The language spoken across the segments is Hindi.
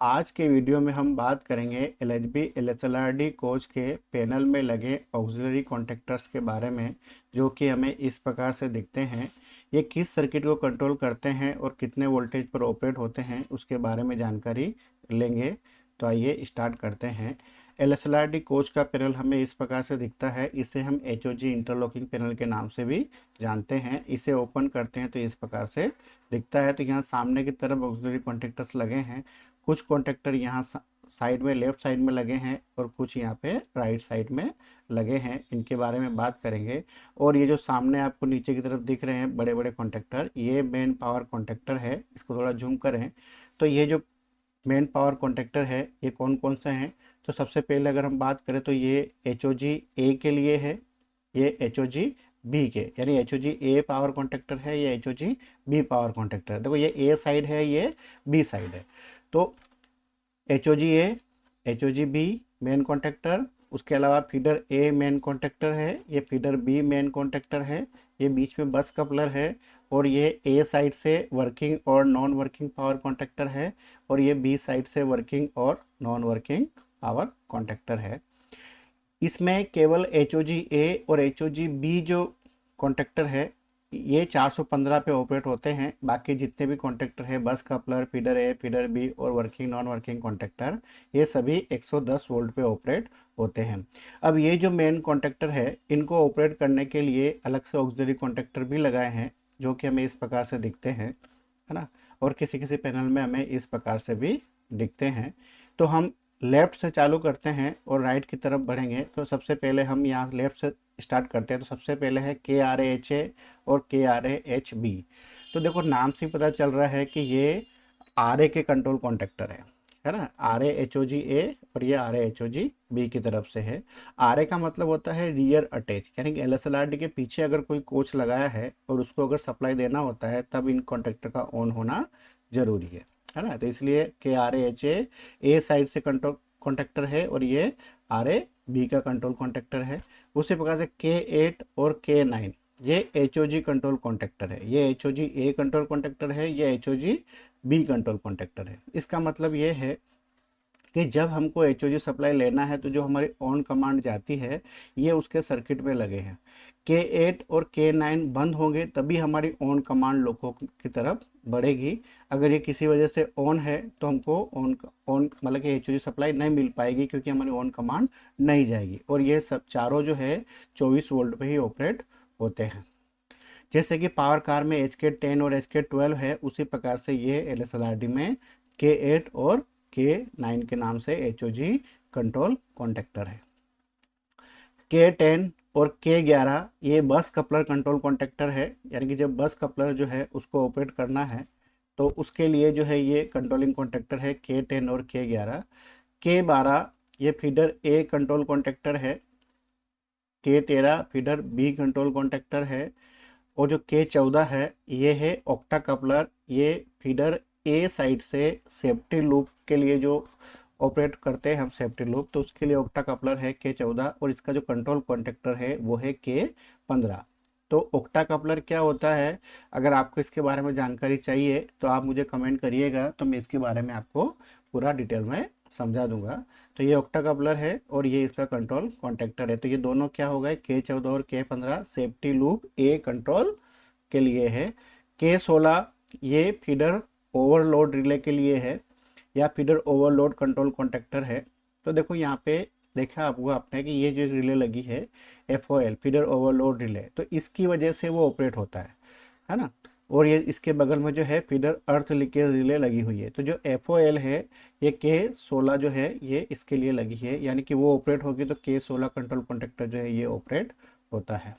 आज के वीडियो में हम बात करेंगे एलएचबी एलएचएलआरडी कोच के पैनल में लगे ऑक्सिलरी कॉन्टैक्टर्स के बारे में, जो कि हमें इस प्रकार से दिखते हैं। ये किस सर्किट को कंट्रोल करते हैं और कितने वोल्टेज पर ऑपरेट होते हैं उसके बारे में जानकारी लेंगे। तो आइए स्टार्ट करते हैं। एलएचएलआरडी कोच का पैनल हमें इस प्रकार से दिखता है। इसे हम एचओजी इंटरलॉकिंग पैनल के नाम से भी जानते हैं। इसे ओपन करते हैं तो इस प्रकार से दिखता है। तो यहाँ सामने की तरफ ऑक्सिलरी कॉन्टैक्टर्स लगे हैं। कुछ कॉन्टैक्टर यहाँ साइड में लेफ्ट साइड में लगे हैं और कुछ यहाँ पे राइट साइड में लगे हैं। इनके बारे में बात करेंगे। और ये जो सामने आपको नीचे की तरफ दिख रहे हैं बड़े बड़े कॉन्टैक्टर, ये मेन पावर कॉन्टैक्टर है। इसको थोड़ा जूम करें तो ये जो मेन पावर कॉन्टैक्टर है ये कौन कौन से हैं। तो सबसे पहले अगर हम बात करें तो ये एच ओ जी ए के लिए है, ये H O G B K, यानी H O G A power contactor है, ये H O G B power contactor है। देखो ये ए साइड है, ये बी साइड है। तो H O G A, H O G B main contactor, उसके अलावा फीडर ए मेन कॉन्टैक्टर है, ये फीडर बी मेन कॉन्टैक्टर है, ये बीच में बस कपलर है, और ये ए साइड से वर्किंग और नॉन वर्किंग पावर कॉन्टैक्टर है, और ये बी साइड से वर्किंग और नॉन वर्किंग पावर कॉन्टैक्टर है। इसमें केवल एच ओ जी ए और एच ओ जी बी जो कॉन्टैक्टर है ये 415 पे ऑपरेट होते हैं। बाकी जितने भी कॉन्टैक्टर है, बस कपलर, फीडर ए, फीडर बी और वर्किंग नॉन वर्किंग कॉन्टैक्टर, ये सभी 110 वोल्ट पे ऑपरेट होते हैं। अब ये जो मेन कॉन्टैक्टर है इनको ऑपरेट करने के लिए अलग से ऑक्सिलरी कॉन्टैक्टर भी लगाए हैं, जो कि हमें इस प्रकार से दिखते हैं, है ना। और किसी किसी पैनल में हमें इस प्रकार से भी दिखते हैं। तो हम लेफ़्ट से चालू करते हैं और राइट की तरफ बढ़ेंगे। तो सबसे पहले हम यहाँ लेफ़्ट से स्टार्ट करते हैं। तो सबसे पहले है के आर ए एच ए और के आर ए एच बी। तो देखो नाम से ही पता चल रहा है कि ये आर ए के कंट्रोल कॉन्टैक्टर है ना। Are A H O G A और ये R A H O G B की तरफ से है। आर ए का मतलब होता है रियर अटैच, यानी कि L S L R D के पीछे अगर कोई कोच लगाया है और उसको अगर सप्लाई देना होता है तब इन कॉन्टैक्टर का ऑन होना जरूरी है ना। तो इसलिए के आर एच ए साइड से कंट्रोल कॉन्टैक्टर है और ये आर ए बी का कंट्रोल कॉन्टैक्टर है। उसी प्रकार से के एट और के नाइन ये H O G control contactor है। ये H O G A control contactor है, ये H O G B control contactor है। इसका मतलब ये है कि जब हमको एच ओ जी सप्लाई लेना है तो जो हमारी ऑन कमांड जाती है ये उसके सर्किट में लगे हैं। के एट और के नाइन बंद होंगे तभी हमारी ऑन कमांड लोगों की तरफ बढ़ेगी। अगर ये किसी वजह से ऑन है तो हमको ऑन ऑन मतलब कि एच ओ जी सप्लाई नहीं मिल पाएगी, क्योंकि हमारी ऑन कमांड नहीं जाएगी। और ये सब चारों जो है 24 वोल्ट पे ही ऑपरेट होते हैं। जैसे कि पावर कार में एच के 10 और एच के 12 है, उसी प्रकार से ये L S L R D में के एट और के नाइन के नाम से H O G control contactor है। के 10 और के 11 ये बस कपलर कंट्रोल कॉन्टैक्टर है, यानी कि जब बस कपलर जो है उसको ऑपरेट करना है तो उसके लिए जो है ये कंट्रोलिंग कॉन्टैक्टर है के 10 और के 11। के 12 ये फीडर ए कंट्रोल कॉन्टैक्टर है। के 13 फीडर बी कंट्रोल कॉन्टैक्टर है। और जो के 14 है ये है ऑक्टा कपलर, ये फीडर ए साइड से सेफ्टी लूप के लिए जो ऑपरेट करते हैं हम सेफ्टी लूप, तो उसके लिए ऑक्टा कपलर है के 14। और इसका जो कंट्रोल कॉन्टैक्टर है वो है के 15। तो ऑक्टा कपलर क्या होता है, अगर आपको इसके बारे में जानकारी चाहिए तो आप मुझे कमेंट करिएगा, तो मैं इसके बारे में आपको पूरा डिटेल में समझा दूंगा। तो ये ऑक्टा कपलर है और ये इसका कंट्रोल कॉन्टैक्टर है। तो ये दोनों क्या हो गए, के 14 और के 15 सेफ्टी लूप ए कंट्रोल के लिए है। के 16 ये फीडर ओवरलोड रिले के लिए है, या फीडर ओवरलोड कंट्रोल कॉन्टैक्टर है। तो देखो यहाँ पे देखा आपको आपने कि ये जो रिले लगी है F O L feeder overload relay, तो इसकी वजह से वो ऑपरेट होता है ना। और ये इसके बगल में जो है फीडर अर्थ लीकेज रिले लगी हुई है। तो जो एफ ओ एल है ये के 16 जो है ये इसके लिए लगी है, यानी कि वो ऑपरेट होगी तो के 16 कंट्रोल कॉन्टैक्टर जो है ये ऑपरेट होता है।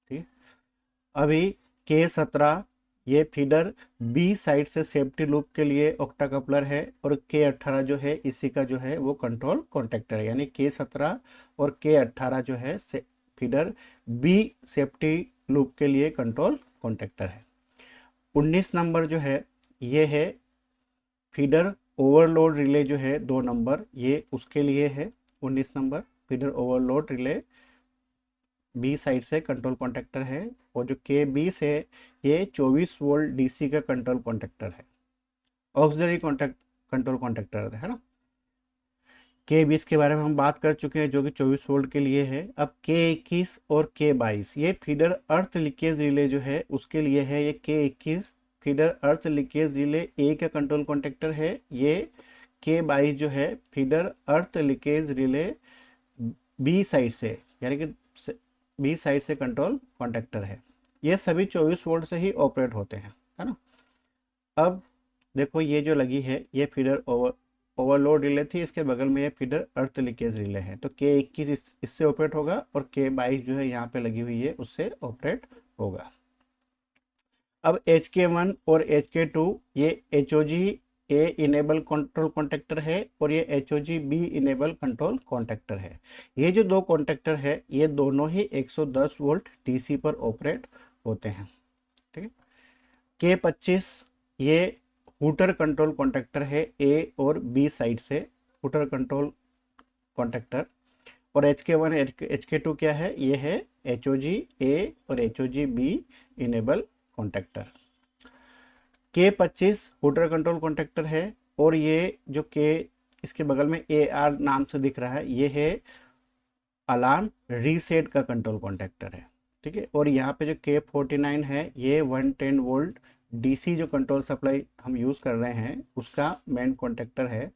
ठीक। अभी के 17 ये फीडर बी साइड से सेफ्टी लूप के लिए ऑक्टा कपलर है, और के 18 जो है इसी का जो है वो कंट्रोल कॉन्टैक्टर है। यानी के 17 और के 18 जो है फीडर बी सेफ्टी लूप के लिए कंट्रोल कॉन्टैक्टर है। 19 नंबर जो है ये है फीडर ओवरलोड रिले जो है 2 नंबर, ये उसके लिए है। 19 number feeder overload relay B side से कंट्रोल कॉन्टैक्टर है। और जो के 20 है ये 24 वोल्ट डीसी का कंट्रोल कॉन्टैक्टर है। ऑक्सिलरी कंट्रोल कॉन्टेक्टर है ना। K20 के बारे में हम बात कर चुके हैं, जो कि 24 वोल्ट के लिए है। अब K21 और K22 ये फीडर अर्थ लीकेज रिले जो है उसके लिए है। ये K21 feeder earth leakage relay A का कंट्रोल कॉन्टेक्टर है। ये K22 जो है feeder earth leakage relay B side से, यानी कि बी साइड से कंट्रोल कॉन्टेक्टर है। ये सभी 24 वोल्ट से ही ऑपरेट होते हैं, है ना। अब देखो ये जो लगी है ये फीडर ओवरलोड रिले थी, इसके बगल में ये फीडर अर्थ लीकेज रिले है। तो K21 इससे ऑपरेट होगा और K22 जो है यहाँ पे लगी हुई है उससे ऑपरेट होगा। अब HK1 और HK2 ये HOG A enable control contactor है और ये HOG B enable control contactor है। ये जो दो कॉन्टेक्टर है ये दोनों ही 110 वोल्ट DC पर ऑपरेट होते हैं, ठीक है। K25 ये हुटर कंट्रोल कॉन्टेक्टर है ए और बी साइड से, हुटर कंट्रोल कॉन्टेक्टर। और HK1 HK2 क्या है, ये है HOG ए और HOG B enable contactor. K25 hooter control contactor है और ये जो K इसके बगल में AR नाम से दिख रहा है ये है अलार्म रीसेट का कंट्रोल कॉन्टेक्टर है, ठीक है। और यहाँ पे जो K49 है ये 110 वोल्ट DC जो कंट्रोल सप्लाई हम यूज़ कर रहे हैं उसका मेन कॉन्टेक्टर है।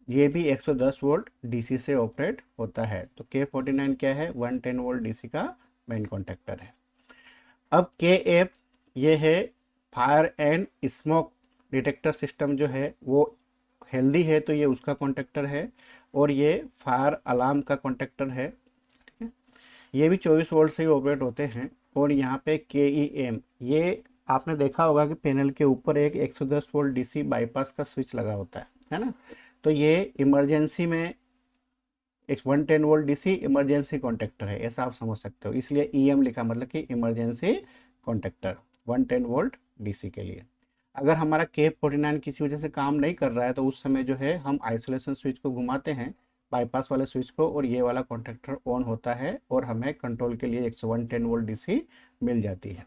ये भी 110 वोल्ट DC से ऑपरेट होता है। तो K49 क्या है, 110 वोल्ट DC का मेन कॉन्टेक्टर है। अब KF ये है fire and smoke detector system जो है वो हेल्दी है तो ये उसका कॉन्टेक्टर है। और ये फायर अलार्म का कॉन्टेक्टर है, ठीक है। ये भी 24 वोल्ट से ही ऑपरेट होते हैं। और यहाँ पे KEM ये आपने देखा होगा कि पैनल के ऊपर एक 110 वोल्ट DC बाईपास का स्विच लगा होता है ना। तो ये इमरजेंसी में एक 110 वोल्ट DC इमरजेंसी कॉन्टेक्टर है, ऐसा आप समझ सकते हो। इसलिए EM लिखा, मतलब कि इमरजेंसी कॉन्टेक्टर 110 वोल्ट DC के लिए। अगर हमारा K49 किसी वजह से काम नहीं कर रहा है तो उस समय जो है हम आइसोलेशन स्विच को घुमाते हैं, बाईपास वाले स्विच को, और ये वाला कॉन्टेक्टर ऑन होता है और हमें कंट्रोल के लिए 110 वोल्ट DC मिल जाती है।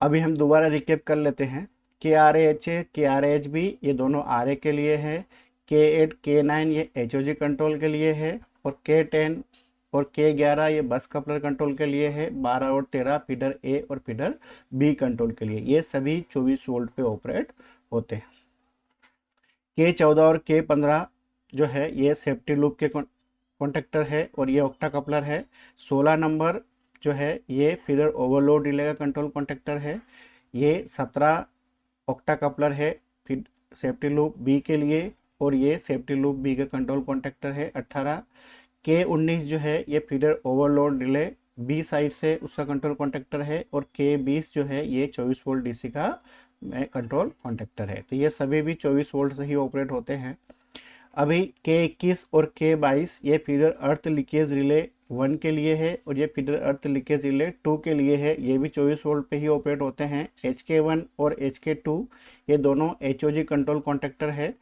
अभी हम दोबारा रिकेप कर लेते हैं। KRAH KRAHB ये दोनों RA के लिए है। K8 K9 ये HOG कंट्रोल के लिए है। और K10 और K11 ये बस कपलर कंट्रोल के लिए है। 12 और 13 फीडर A और फीडर B कंट्रोल के लिए। ये सभी 24 वोल्ट पे ऑपरेट होते हैं। K14 और K15 जो है ये सेफ्टी लूप के कॉन्टेक्टर है और ये ऑक्टा कपलर है। 16 नंबर जो है ये फीडर ओवरलोड रिले का कंट्रोल कॉन्टेक्टर है। ये 17 ऑक्टा कपलर है फिर सेफ्टी लूप बी के लिए और ये सेफ्टी लूप बी का कंट्रोल कॉन्टेक्टर है। 18 K19 जो है ये feeder overload relay B side से उसका कंट्रोल कॉन्टेक्टर है। और K20 जो है ये 24 वोल्ट DC का कंट्रोल कॉन्टेक्टर है। तो ये सभी भी 24 वोल्ट से ही ऑपरेट होते हैं। अभी K21 और K22 ये फीडर अर्थ लीकेज रिले 1 के लिए है और ये फीडर अर्थ लीकेज रिले 2 के लिए है। ये भी 24 वोल्ट पे ही ऑपरेट होते हैं। HK1 और HK2 ये दोनों HOG कंट्रोल कॉन्टेक्टर है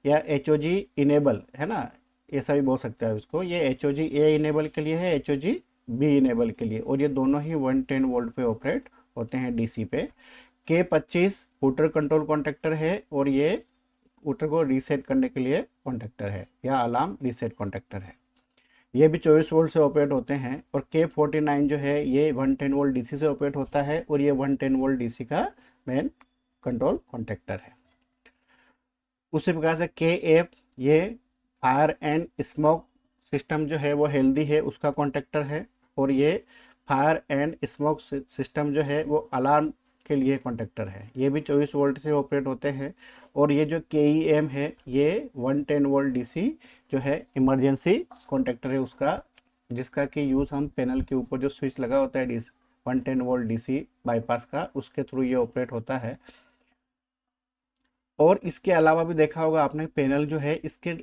या HOG इनेबल है ना, ऐसा भी बोल सकते हैं इसको। ये HOG ए इनेबल के लिए है, HOG बी इनेबल के लिए, और ये दोनों ही 110 वोल्ट पे ऑपरेट होते हैं DC पे। K25 हुटर कंट्रोल कॉन्टेक्टर है और ये हुटर को रीसेट करने के लिए कॉन्टेक्टर है या अलार्म रीसेट कॉन्टेक्टर है। ये भी 24 वोल्ट से ऑपरेट होते हैं। और K49 जो है ये 110 वोल्ट DC से ऑपरेट होता है और ये 110 वोल्ट DC का मेन कंट्रोल कॉन्टेक्टर है। उसी प्रकार से KF ये फायर एंड स्मोक सिस्टम जो है वो हेल्दी है उसका कॉन्टेक्टर है। और ये फायर एंड स्मोक सिस्टम जो है वो अलार्म के लिए कॉन्टेक्टर है। ये भी 24 वोल्ट से ऑपरेट होते हैं। और ये जो KEM है ये 110 वोल्ट DC जो है इमरजेंसी कॉन्टेक्टर है उसका, जिसका कि यूज़ हम पैनल के ऊपर जो स्विच लगा होता है 110 वोल्ट DC बाईपास का, उसके थ्रू ये ऑपरेट होता है। और इसके अलावा भी देखा होगा आपने पैनल जो है इसके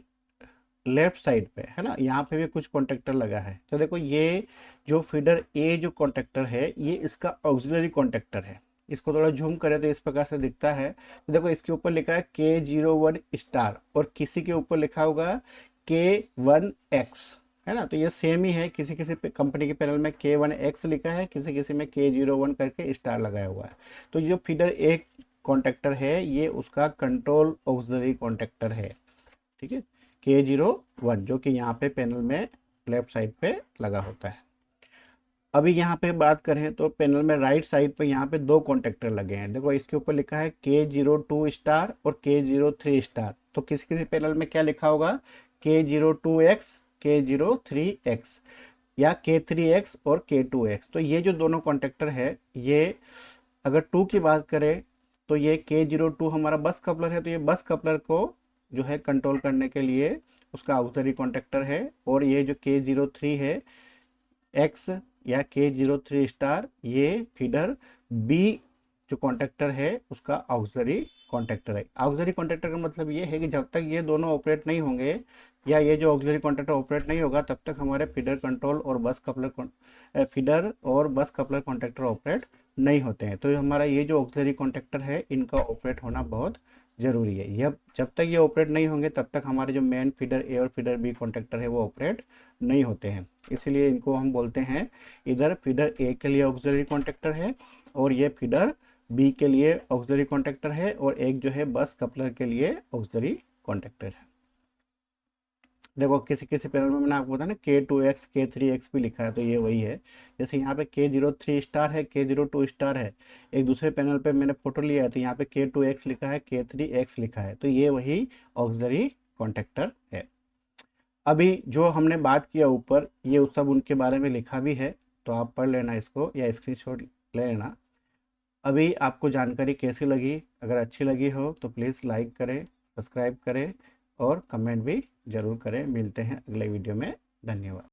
लेफ्ट साइड पे है ना, यहाँ पे भी कुछ कॉन्टेक्टर लगा है। तो देखो ये जो फीडर ए जो कॉन्टेक्टर है ये इसका ऑक्सिलरी कॉन्टेक्टर है। इसको थोड़ा जूम करें तो इस प्रकार से दिखता है। तो देखो इसके ऊपर लिखा है K01 स्टार और किसी के ऊपर लिखा होगा K1X है ना। तो ये सेम ही है, किसी किसी कंपनी के पैनल में K1X लिखा है, किसी किसी में K01 करके स्टार लगाया हुआ है। तो जो फीडर ए कॉन्टेक्टर है ये उसका कंट्रोल ऑक्सिलरी कॉन्टेक्टर है, ठीक है, K01 जो कि यहाँ पे पैनल में लेफ्ट साइड पे लगा होता है। अभी यहाँ पे बात करें तो पैनल में राइट साइड पे यहाँ पे दो कॉन्टेक्टर लगे हैं। देखो इसके ऊपर लिखा है K02 स्टार और K03 स्टार। तो किसी किसी पैनल में क्या लिखा होगा, K02X, K03X या K3X और K2X। तो ये जो दोनों कॉन्टेक्टर है, ये अगर 2 की बात करें तो ये K02 हमारा बस कपलर है, तो ये बस कपलर को जो है कंट्रोल करने के लिए उसका ऑक्सिलरी कॉन्टेक्टर है। और ये जो K03 है एक्स या K03 स्टार, ये फीडर बी जो कॉन्टेक्टर है उसका ऑक्सिलरी कॉन्टेक्टर है। ऑक्सिलरी कॉन्टेक्टर का मतलब ये है कि जब तक ये दोनों ऑपरेट नहीं होंगे या ये जो ऑक्सिलरी कॉन्टेक्टर ऑपरेट नहीं होगा तब तक हमारे फीडर कंट्रोल और बस कपलर फीडर और बस कपलर कॉन्टेक्टर ऑपरेट नहीं होते हैं। तो हमारा ये जो ऑक्सिलरी कॉन्टेक्टर है इनका ऑपरेट होना बहुत ज़रूरी है। यह जब तक ये ऑपरेट नहीं होंगे तब तक हमारे जो मेन फीडर ए और फीडर बी कॉन्टेक्टर है वो ऑपरेट नहीं होते हैं। इसीलिए इनको हम बोलते हैं, इधर फीडर ए के लिए ऑक्सिलरी कॉन्टेक्टर है और ये फीडर बी के लिए ऑक्सिलरी कॉन्टेक्टर है और एक जो है बस कपलर के लिए ऑक्सिलरी कॉन्टेक्टर है। देखो किसी किसी पैनल में मैंने आपको बताया ना K2X, K3X भी लिखा है, तो ये वही है। जैसे यहाँ पे K03 स्टार है, K02 स्टार है। एक दूसरे पैनल पे मैंने फोटो लिया है तो यहाँ पे K2X लिखा है, K3X लिखा है, तो ये वही ऑक्सिलरी कॉन्टेक्टर है। अभी जो हमने बात किया ऊपर, ये उस सब उनके बारे में लिखा भी है, तो आप पढ़ लेना इसको या स्क्रीनशॉट ले लेना। अभी आपको जानकारी कैसी लगी? अगर अच्छी लगी हो तो प्लीज़ लाइक करें, सब्सक्राइब करें और कमेंट भी ज़रूर करें। मिलते हैं अगले वीडियो में। धन्यवाद।